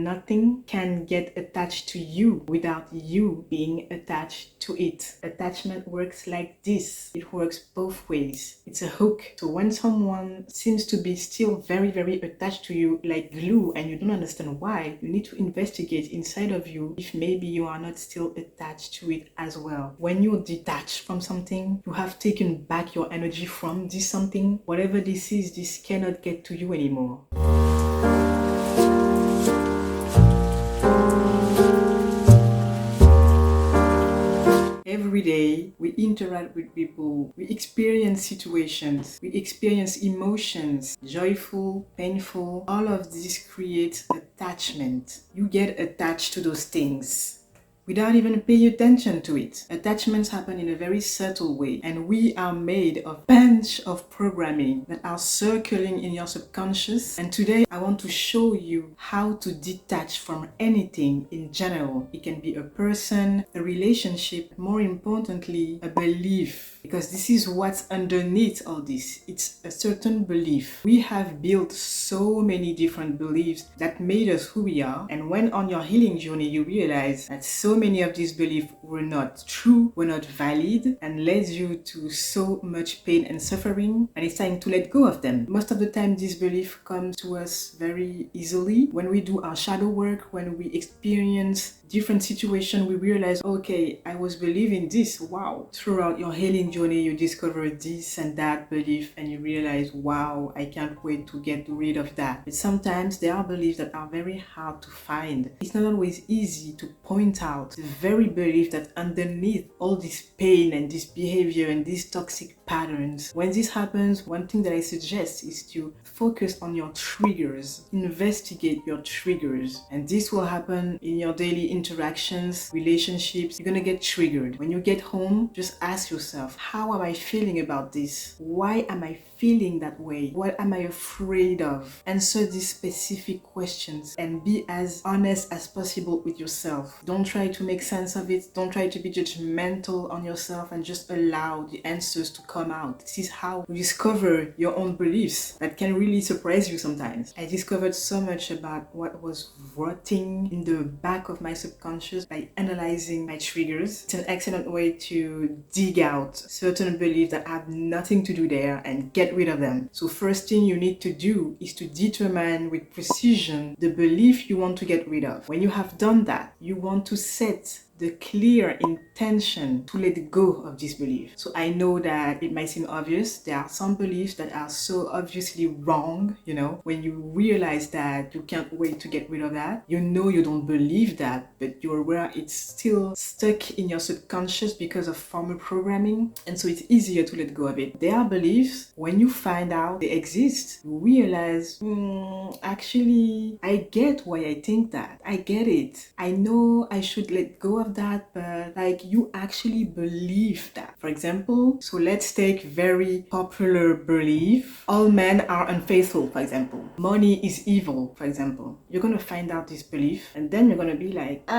nothing can get attached to you without you being attached to it. Attachment works like this. It works both ways. It's a hook. So when someone seems to be still very, very attached to you like glue and you don't understand why, you need to investigate inside of you if maybe you are not still attached to it as well. When you're detached from something, you have taken back your energy from this something. Whatever this is, this cannot get to you anymore. Every day, we interact with people, we experience situations, we experience emotions, joyful, painful. All of this creates attachment. You get attached to those things without even paying attention to it. Attachments happen in a very subtle way, and we are made of a bunch of programming that are circling in your subconscious. And today I want to show you how to detach from anything in general. It can be a person, a relationship, more importantly, a belief, because this is what's underneath all this. It's a certain belief. We have built so many different beliefs that made us who we are, and when on your healing journey you realize that so many of these beliefs were not true, were not valid, and led you to so much pain and suffering, and it's time to let go of them. Most of the time these beliefs come to us very easily. When we do our shadow work, when we experience different situations, we realize, okay, I was believing this. Wow. Throughout your healing journey, you discover this and that belief, and you realize, wow, I can't wait to get rid of that. But sometimes there are beliefs that are very hard to find. It's not always easy to point out the very belief that underneath all this pain and this behavior and these toxic patterns. When this happens, one thing that I suggest is to focus on your triggers. Investigate your triggers. And this will happen in your daily interactions, relationships. You're gonna get triggered. When you get home, just ask yourself, how am I feeling about this? Why am I feeling that way? What am I afraid of? Answer these specific questions and be as honest as possible with yourself. Don't try to make sense of it. Don't try to be judgmental on yourself, and just allow the answers to come out. This is how you discover your own beliefs that can really surprise you sometimes. I discovered so much about what was rotting in the back of my subconscious by analyzing my triggers. It's an excellent way to dig out certain beliefs that have nothing to do there and get rid of them. So first thing you need to do is to determine with precision the belief you want to get rid of. When you have done that, you want to set the clear intention to let go of this belief. So I know that it might seem obvious. There are some beliefs that are so obviously wrong, when you realize that you can't wait to get rid of that. You know you don't believe that, but you're aware it's still stuck in your subconscious because of former programming, and so it's easier to let go of it. There are beliefs, when you find out they exist, you realize, actually, I get why I think that. I get it. I know I should let go of that, but you actually believe that. For example, so let's take very popular belief: all men are unfaithful, for example. Money is evil, for example. You're gonna find out this belief, and then you're gonna be like,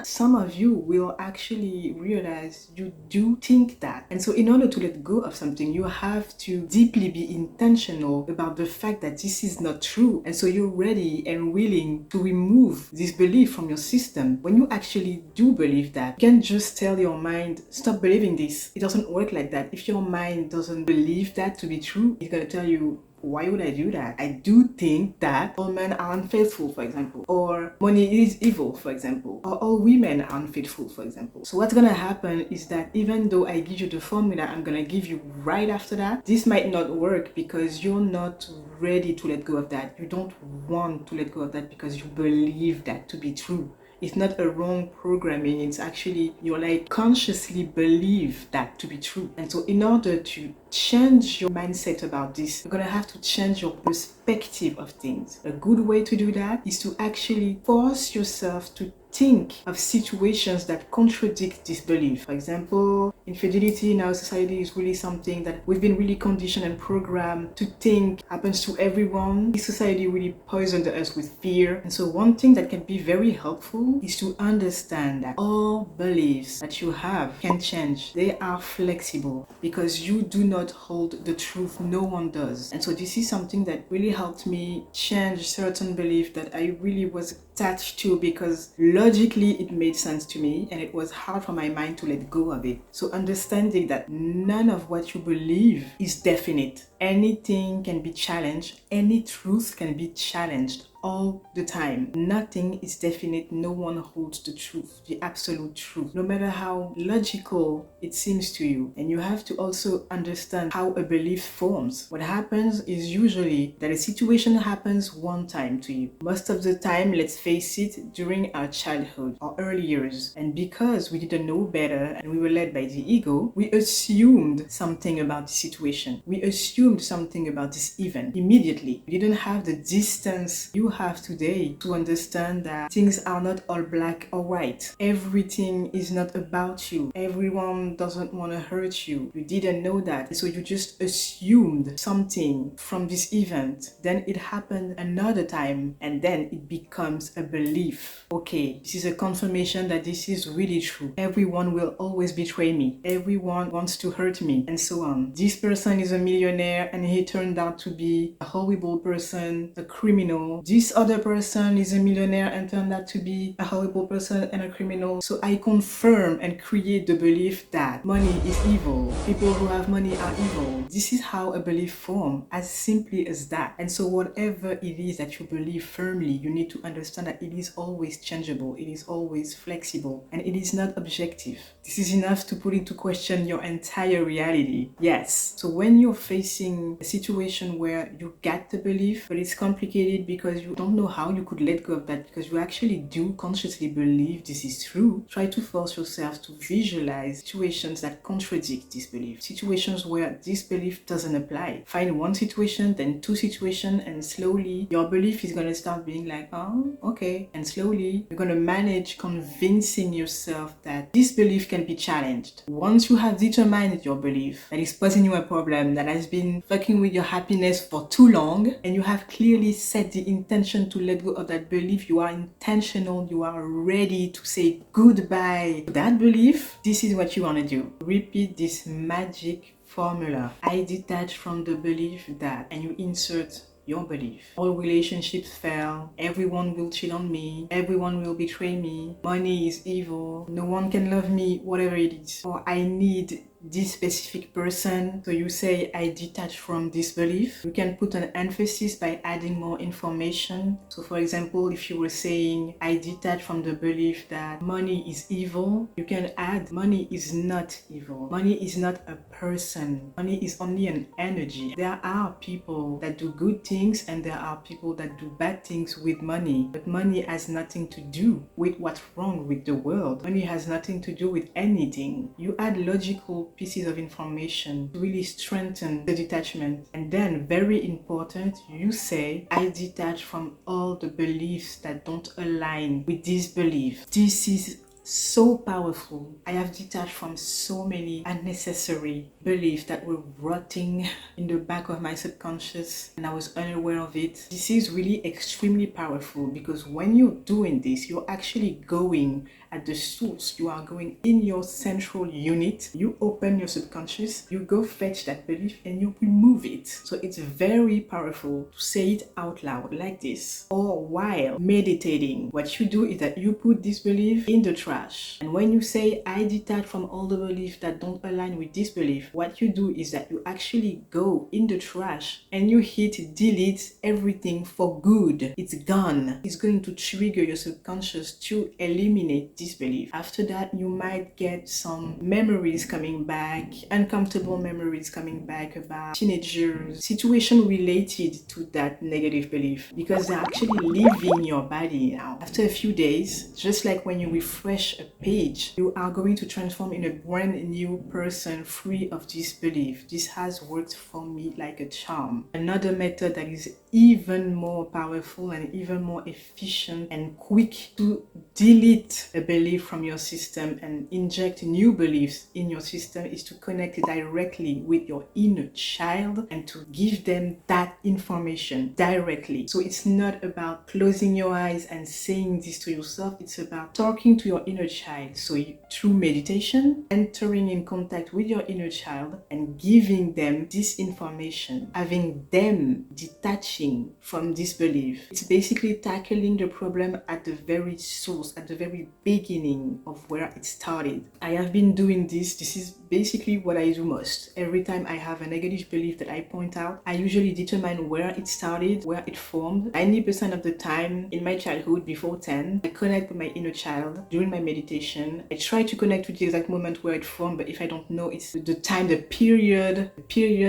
some of you will actually realize you do think that. And so in order to let go of something, you have to deeply be intentional about the fact that this is not true. And so you're ready and willing to remove this belief from your system. When you actually do believe that, you can't just tell your mind, stop believing this. It doesn't work like that. If your mind doesn't believe that to be true, it's going to tell you, why would I do that? I do think that all men are unfaithful, for example, or money is evil, for example, or all women are unfaithful, for example. So what's gonna happen is that even though I give you the formula I'm gonna give you right after that, this might not work because you're not ready to let go of that. You don't want to let go of that because you believe that to be true. It's not a wrong programming. It's actually, you're consciously believe that to be true. And so in order to change your mindset about this, you're gonna have to change your perspective of things. A good way to do that is to actually force yourself to think of situations that contradict this belief. For example, infidelity in our society is really something that we've been really conditioned and programmed to think happens to everyone. This society really poisoned us with fear. And so one thing that can be very helpful is to understand that all beliefs that you have can change. They are flexible because you do not hold the truth. No one does. And so this is something that really helped me change certain beliefs that I really was attached to, because logically it made sense to me and it was hard for my mind to let go of it. So understanding that none of what you believe is definite. Anything can be challenged. Any truth can be challenged all the time. Nothing is definite. No one holds the truth, the absolute truth, no matter how logical it seems to you. And you have to also understand how a belief forms. What happens is usually that a situation happens one time to you. Most of the time, let's face it, during our childhood or early years. And because we didn't know better and we were led by the ego, we assumed something about the situation. We assumed something about this event immediately. We didn't have the distance you have today to understand that things are not all black or white. Everything is not about you. Everyone doesn't want to hurt you. You didn't know that. So you just assumed something from this event. Then it happened another time and then it becomes a belief. Okay, this is a confirmation that this is really true. Everyone will always betray me. Everyone wants to hurt me, and so on. This person is a millionaire and he turned out to be a horrible person, a criminal. This other person is a millionaire and turned out to be a horrible person and a criminal. So I confirm and create the belief that money is evil. People who have money are evil. This is how a belief forms, as simply as that. And so whatever it is that you believe firmly, you need to understand that it is always changeable, it is always flexible, and it is not objective. This is enough to put into question your entire reality. Yes. So when you're facing a situation where you get the belief, but it's complicated because you don't know how you could let go of that, because you actually do consciously believe this is true, try to force yourself to visualize situations that contradict this belief, situations where this belief doesn't apply. Find one situation, then two situations, and slowly your belief is going to start being like, oh, okay. And slowly you're going to manage convincing yourself that this belief can be challenged. Once you have determined your belief that is posing you a problem, that has been fucking with your happiness for too long, and you have clearly set the intention to let go of that belief, you are intentional, you are ready to say goodbye to that belief, this is what you want to do. Repeat this magic formula. I detach from the belief that, and you insert your belief. All relationships fail. Everyone will cheat on me. Everyone will betray me. Money is evil. No one can love me, whatever it is. Or I need this specific person. So you say, I detach from this belief. You can put an emphasis by adding more information. So for example, if you were saying, I detach from the belief that money is evil, you can add, money is not evil. Money is not a person. Money is only an energy. There are people that do good things and there are people that do bad things with money. But money has nothing to do with what's wrong with the world. Money has nothing to do with anything. You add logical pieces of information to really strengthen the detachment. And then, very important, you say, I detach from all the beliefs that don't align with this belief. This is so powerful. I have detached from so many unnecessary beliefs that were rotting in the back of my subconscious and I was unaware of it. This is really extremely powerful because when you're doing this, you're actually going at the source. You are going in your central unit. You open your subconscious, you go fetch that belief and you remove it. So it's very powerful to say it out loud like this. Or while meditating, what you do is that you put this belief in the trash. And when you say, I detach from all the beliefs that don't align with this belief, what you do is that you actually go in the trash and you hit delete everything for good. It's gone. It's going to trigger your subconscious to eliminate this belief. After that, you might get some memories coming back, uncomfortable memories coming back about teenagers, situation related to that negative belief, because they're actually leaving your body now. After a few days, just like when you refresh fresh page. You are going to transform in a brand new person free of this belief. This has worked for me like a charm. Another method that is even more powerful and even more efficient and quick to delete a belief from your system and inject new beliefs in your system is to connect directly with your inner child and to give them that information directly. So it's not about closing your eyes and saying this to yourself. It's about talking to your inner child. So through meditation, entering in contact with your inner child and giving them this information, having them detaching from this belief. It's basically tackling the problem at the very source, at the very beginning of where it started. I have been doing this. This is basically what I do most. Every time I have a negative belief that I point out, I usually determine where it started, where it formed. 90% of the time in my childhood, before 10, I connect with my inner child during my meditation. I try to connect with the exact moment where it formed, but if I don't know, it's the time, the period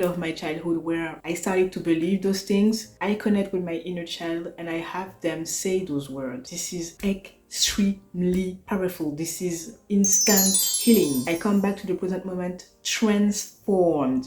of my childhood where I started to believe those things. I connect with my inner child and I have them say those words. This is extremely powerful. This is instant healing. I come back to the present moment transformed.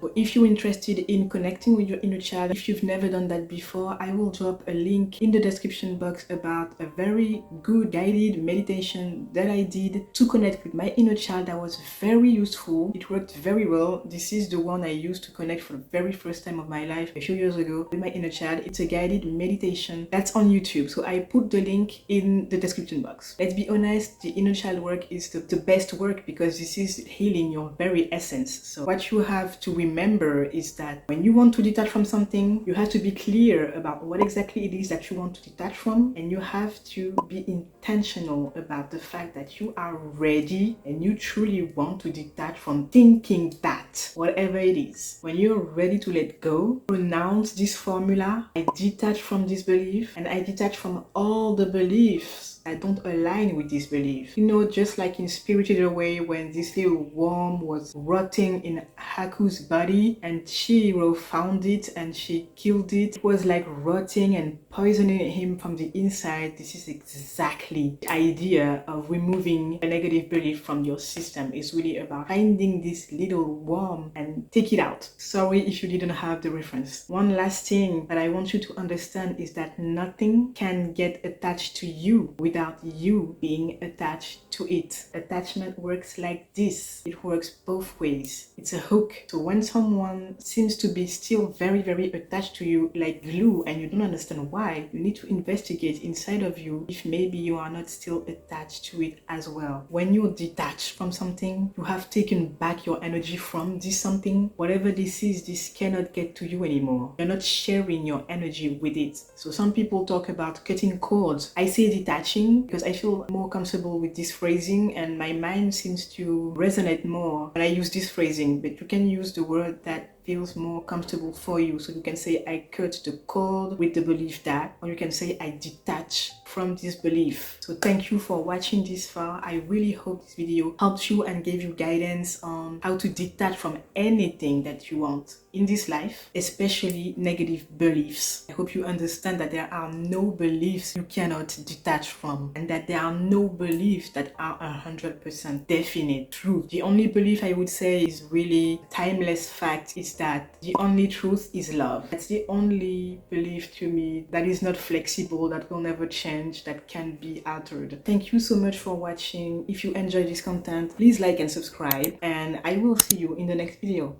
So if you're interested in connecting with your inner child, if you've never done that before, I will drop a link in the description box about a very good guided meditation that I did to connect with my inner child that was very useful. It worked very well. This is the one I used to connect for the very first time of my life a few years ago with my inner child. It's a guided meditation that's on YouTube. So I put the link in the description box. Let's be honest, the inner child work is the best work because this is healing your very essence. So what you have to remember is that when you want to detach from something, you have to be clear about what exactly it is that you want to detach from, and you have to be intentional about the fact that you are ready and you truly want to detach from thinking that whatever it is. When you're ready to let go, pronounce this formula: I detach from this belief and I detach from all the beliefs that don't align with this belief. You know, just like in Spirited Away, when this little worm was rotting in Haku's body and Chihiro found it and she killed it. It was like rotting and poisoning him from the inside. This is exactly the idea of removing a negative belief from your system. It's really about finding this little worm and take it out. Sorry if you didn't have the reference. One last thing that I want you to understand is that nothing can get attached to you without you being attached to it. Attachment works like this. It works both ways. It's a hook. So when someone seems to be still very, very attached to you like glue and you don't understand why, you need to investigate inside of you if maybe you are not still attached to it as well. When you're detached from something, you have taken back your energy from this something. Whatever this is, this cannot get to you anymore. You're not sharing your energy with it. So some people talk about cutting cords. I say detaching because I feel more comfortable with this phrasing and my mind seems to resonate more when I use this phrasing, but you can use the word that feels more comfortable for you. So you can say I cut the cord with the belief that, or you can say I detach from this belief. So thank you for watching this far. I really hope this video helped you and gave you guidance on how to detach from anything that you want in this life, especially negative beliefs. I hope you understand that there are no beliefs you cannot detach from and that there are no beliefs that are 100% definite truth. The only belief I would say is really timeless fact is that the only truth is love. That's the only belief to me that is not flexible, that will never change, that can be altered. Thank you so much for watching. If you enjoy this content, please like and subscribe, and I will see you in the next video.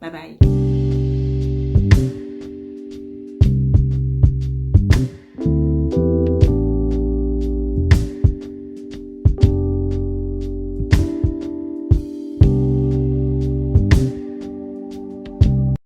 Bye bye.